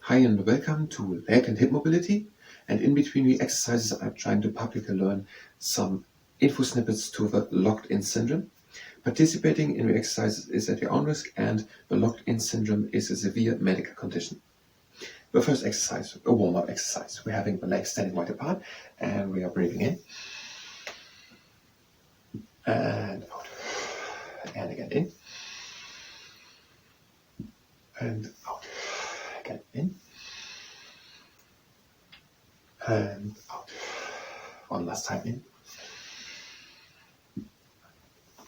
Hi and welcome to Leg and Hip Mobility, and in between the exercises I'm trying to publicly learn some info snippets to the Locked-in Syndrome. Participating in the exercises is at your own risk, and the Locked-in Syndrome is a severe medical condition. The first exercise, a warm-up exercise. We're having the legs standing wide apart and we are breathing in and out, and again in and out, again in and out. One last time in,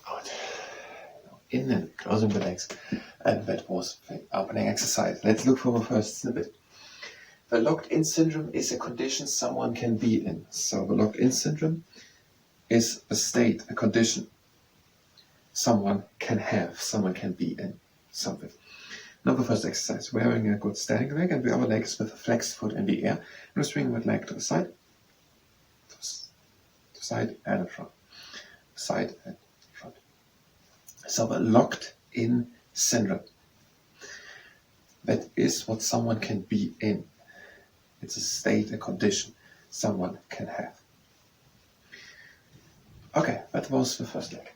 out, in and closing the legs. And that was the opening exercise. Let's look for the first snippet. The locked-in syndrome is a condition someone can be in. So the locked-in syndrome is a state, a condition someone can have, someone can be in something. Now the first exercise, we're having a good standing leg, and the other leg is with a flexed foot in the air. And we're swinging that leg to the side, to side and in front, side and front. So the locked-in syndrome, that is what someone can be in. It's a state, a condition someone can have. Okay, that was the first leg.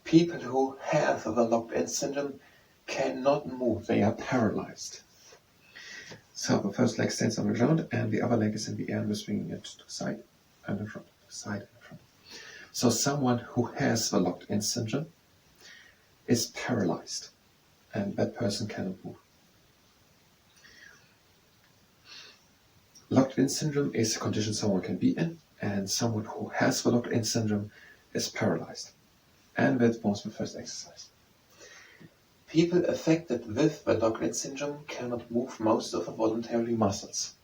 People who have the locked-in syndrome cannot move, they are paralyzed. So the first leg stands on the ground and the other leg is in the air, and we're swinging it to the side and in front, to the side and in front. So someone who has the locked-in syndrome is paralyzed, and that person cannot move. Locked-in syndrome is a condition someone can be in, and someone who has the locked-in syndrome is paralyzed. And that was the first exercise. People affected with the locked-in syndrome cannot move most of the voluntary muscles.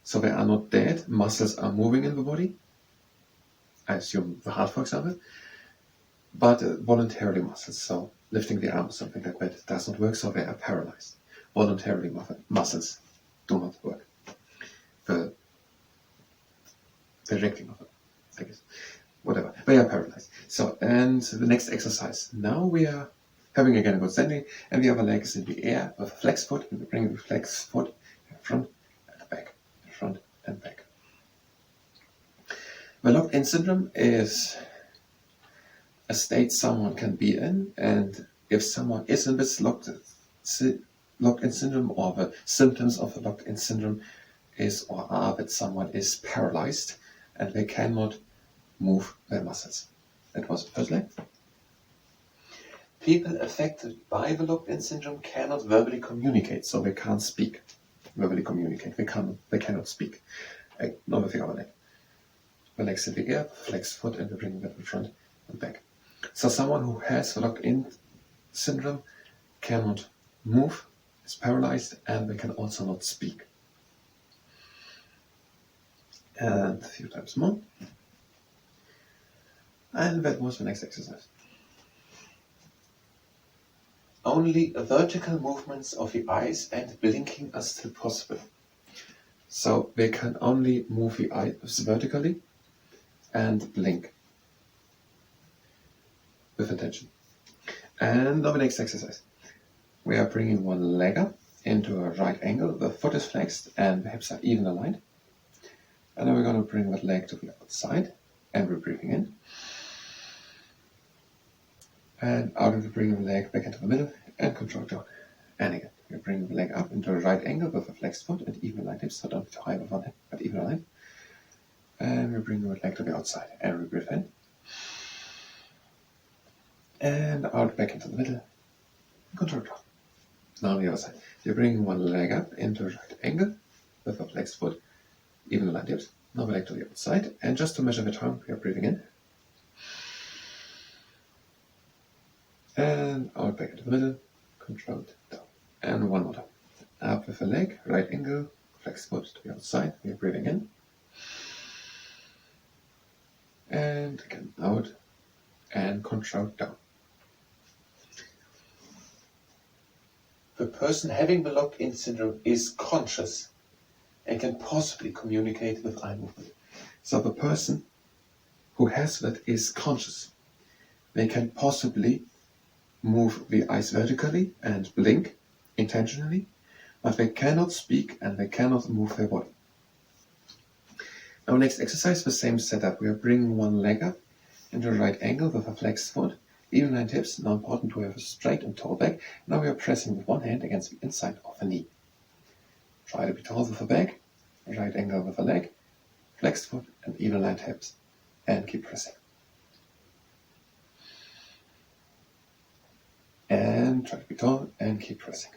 So they are not dead, muscles are moving in the body, I assume the heart for example, but voluntarily muscles, so lifting the arm or something like that does not work, so they are paralyzed. Voluntarily muscles do not work. The directing of it, I guess. Whatever, they are paralyzed. So, and the next exercise. Now we are having again a good standing, and the other leg is in the air with a flexed foot, and we bring the flexed foot in front and back, in front and back. The locked-in syndrome is a state someone can be in, and if someone is in this locked-in syndrome, or the symptoms of the locked-in syndrome is or are that someone is paralyzed and they cannot move their muscles. That was the first leg. People affected by the locked-in syndrome cannot verbally communicate, so they can't speak. Verbally communicate, they cannot speak. Not with the other leg. The legs in the air, flexed foot, and we bring that in front and back. So someone who has the locked-in syndrome cannot move, is paralyzed, and they can also not speak. And a few times more. And that was the next exercise. Only vertical movements of the eyes and blinking are still possible. So they can only move the eyes vertically and blink with attention. And now the next exercise. We are bringing one leg up into a right angle. The foot is flexed and the hips are even aligned. And then we're going to bring that leg to the outside, and we're breathing in. And out of the bring the leg back into the middle and control down. And again, we bring the leg up into a right angle with a flexed foot and even aligned hips, so don't be too high with one hip, but even aligned. And we bring the leg to the outside and we breathe in. And out back into the middle and control down. Now on the other side. You're bringing one leg up into a right angle with a flexed foot, even aligned hips. Now the leg to the outside, and just to measure the time, we are breathing in. And out back into the middle, controlled down. And one more time. Up with the leg, right angle, flexed foot to the outside, we are breathing in. And again out and controlled down. The person having the locked-in syndrome is conscious and can possibly communicate with eye movement. So the person who has that is conscious. They can possibly move the eyes vertically and blink intentionally, but they cannot speak and they cannot move their body. Our next exercise, the same setup. We are bringing one leg up into a right angle with a flexed foot, even line hips. Now important to have a straight and tall back. Now we are pressing with one hand against the inside of the knee. Try to be tall with the back, right angle with the leg, flexed foot and even lined hips. And keep pressing. And try to be tall and keep pressing.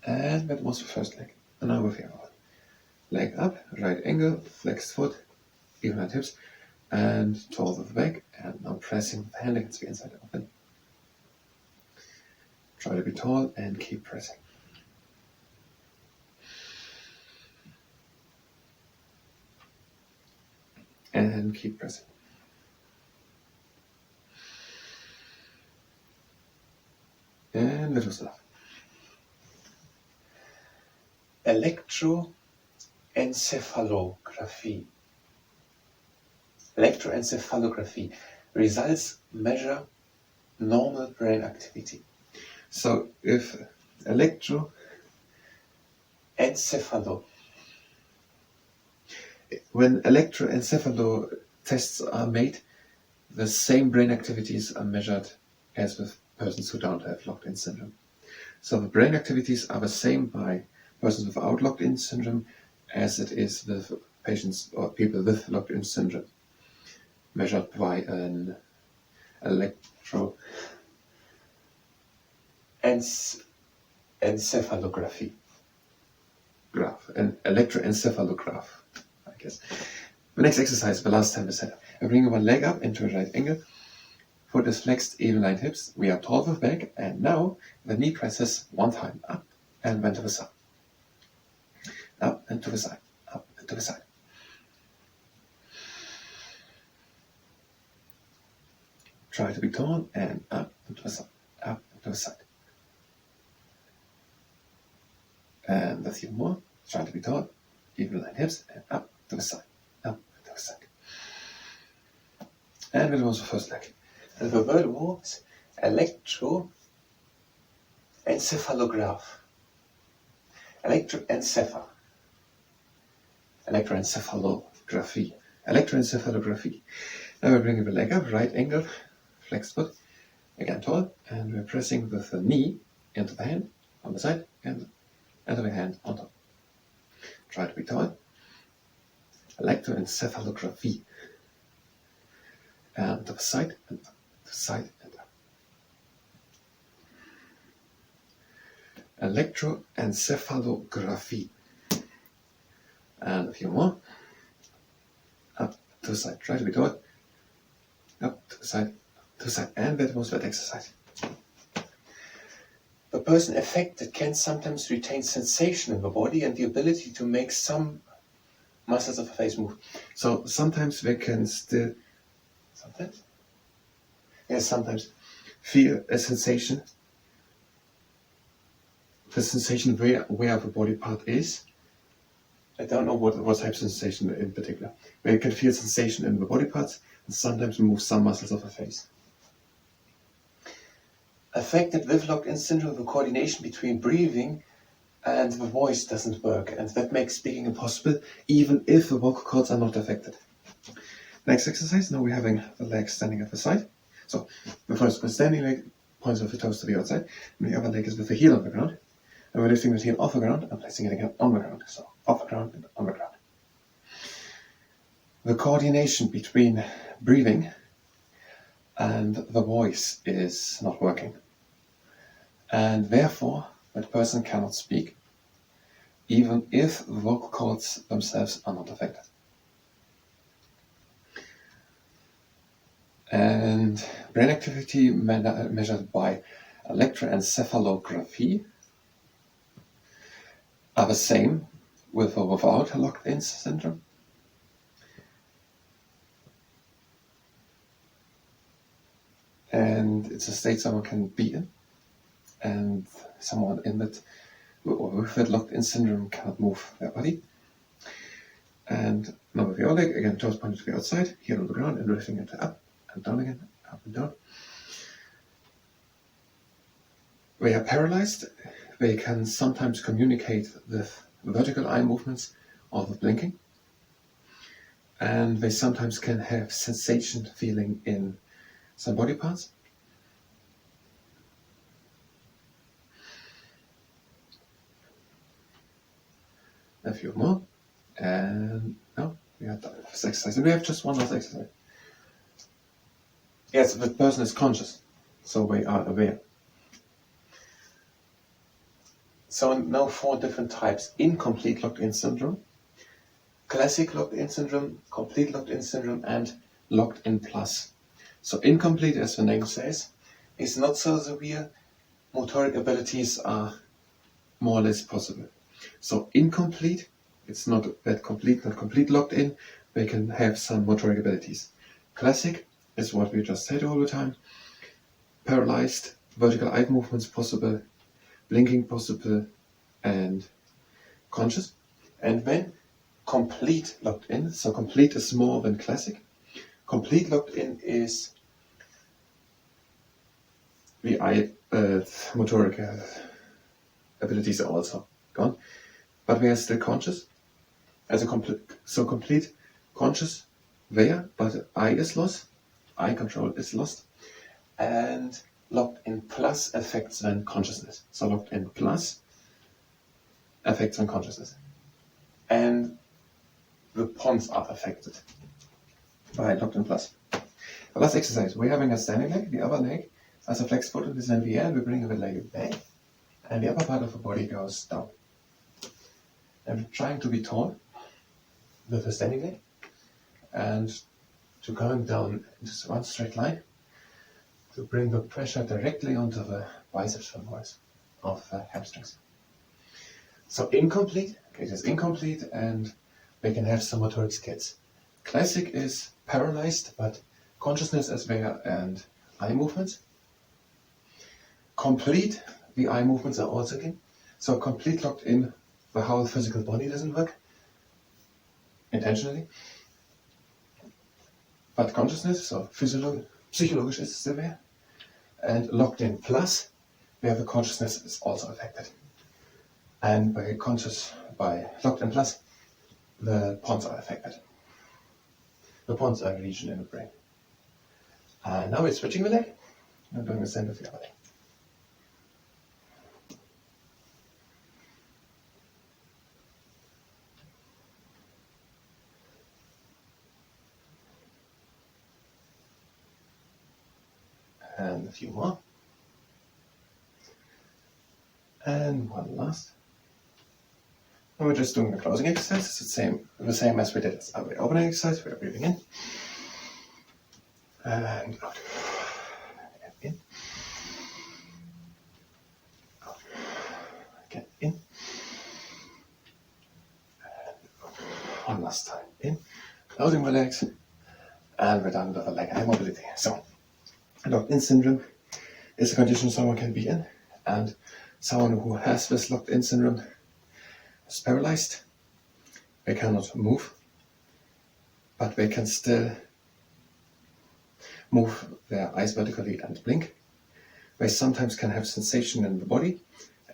And that was the first leg. And now with the other one. Leg up, right angle, flexed foot, even lined hips, and tall with the back. And now pressing with the hand against the inside of the knee. Try to be tall and keep pressing. And keep pressing. And little stuff. Electroencephalography. Electroencephalography results measure normal brain activity. So if when electroencephalo tests are made, the same brain activities are measured as with persons who don't have locked-in syndrome. So the brain activities are the same by persons without locked-in syndrome as it is with patients or people with locked-in syndrome, measured by an electroencephalography graph, an electroencephalograph, I guess. The next exercise, the last time we said, I bring one leg up into a right angle, foot is flexed, even lined hips, we are tall with back, and now the knee presses one time up and then to the side. Up and to the side, up and to the side. Try to be tall and up and to the side, up and to the side. And that's even more. Try to be tall, even line hips, and up to the side, up and to the side. And that was the first leg. And the word was electroencephalograph. Electroencephalography. Electroencephalography. Now we're bringing the leg up, right angle, flexed foot, again tall, and we're pressing with the knee into the hand on the side and into the hand on top. Try to be tall. Electroencephalography. And to the side and up, to the side and up. Electroencephalography. And a few more. Up to the side. Try to be tall. Up to the side, to the side. And that was that exercise. The person affected can sometimes retain sensation in the body and the ability to make some muscles of the face move. So sometimes they can still, sometimes feel a sensation. The sensation where the body part is. I don't know what type of sensation in particular. But you can feel sensation in the body parts and sometimes move some muscles of the face. Affected with locked-in syndrome, the coordination between breathing and the voice doesn't work, and that makes speaking impossible even if the vocal cords are not affected. Next exercise, now we're having the legs standing at the side. So the first standing leg points of the toes to the outside, and the other leg is with the heel on the ground. And we're lifting the heel off the ground and placing it again on the ground. So off the ground and on the ground. The coordination between breathing and the voice is not working. And therefore, that person cannot speak, even if the vocal cords themselves are not affected. And brain activity measured by electroencephalography are the same with or without locked-in syndrome. And it's a state someone can be in, and someone in that or with that locked-in syndrome cannot move their body. And now with the other leg, again, toes pointed to the outside, heel on the ground, and lifting it up and down again, up and down. They are paralyzed. They can sometimes communicate with vertical eye movements or with blinking. And they sometimes can have sensation feeling in some body parts. A few more. And no, we are done with this exercise. And we have just one last exercise. Yes, the person is conscious, so they are aware. So now 4 different types: incomplete locked-in syndrome, classic locked-in syndrome, complete locked-in syndrome, and locked-in plus. So incomplete, as the name says, is not so severe. Motoric abilities are more or less possible. So incomplete, it's not that complete, not complete locked-in. They can have some motoric abilities. Classic is what we just said all the time. Paralyzed, vertical eye movements possible, blinking possible, and conscious. And then complete locked in. So complete is more than classic. Complete locked in is the eye motoric abilities are also gone, but we are still conscious. As a complete conscious there, but eye is lost. Eye control is lost. And locked in plus affects then consciousness. So locked in plus affects then consciousness. And the pons are affected by locked in plus. The last exercise, we're having a standing leg. The other leg has a flex foot and is in the air. We bring the leg back, and the upper part of the body goes down. And we're trying to be tall with the standing leg, and to going down into one straight line, to bring the pressure directly onto the biceps femoris of the hamstrings. So incomplete, it is incomplete, and they can have some motoric skills. Classic is paralyzed, but consciousness is there and eye movements. Complete, the eye movements are also in. So complete locked in, the whole physical body doesn't work intentionally. But consciousness, so psychologisch is still there. And locked in plus, where the consciousness is also affected. And by locked in plus, the pons are affected. The pons are a region in the brain. Now we're switching the leg. I'm doing the same with the other leg. And a few more. And one last. And we're just doing the closing exercise. It's the same as we did as our opening exercise. We're breathing in and out. And in. Out. Again in. And out. One last time in. Closing the legs. And we're done with the leg eye mobility. So, locked-in syndrome is a condition someone can be in, and someone who has this locked-in syndrome is paralyzed. They cannot move, but they can still move their eyes vertically and blink. They sometimes can have sensation in the body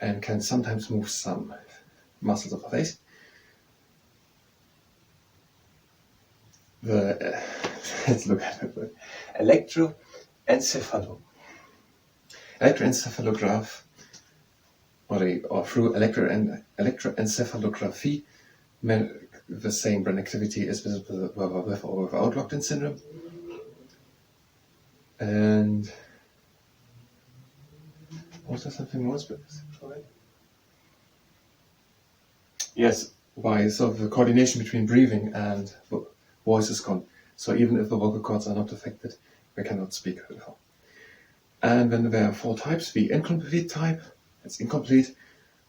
and can sometimes move some muscles of the face. Let's look at it. Electroencephalograph, or through electroencephalography, the same brain activity is visible with or without locked-in syndrome. And was there something more specific? Yes, so the coordination between breathing and voice is gone. So even if the vocal cords are not affected, we cannot speak before. And then there are 4 types. The incomplete type, it's incomplete.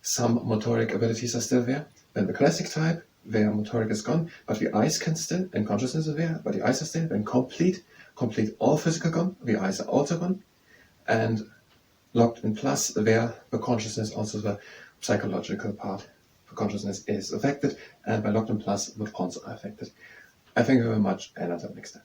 Some motoric abilities are still there. Then the classic type, where motoric is gone, but the eyes can still, and consciousness is there, but the eyes are still. Then complete, all physical gone, the eyes are also gone. And locked in plus, where the consciousness, also the psychological part, the consciousness is affected. And by locked in plus, the pons are affected. I thank you very much, and until next time.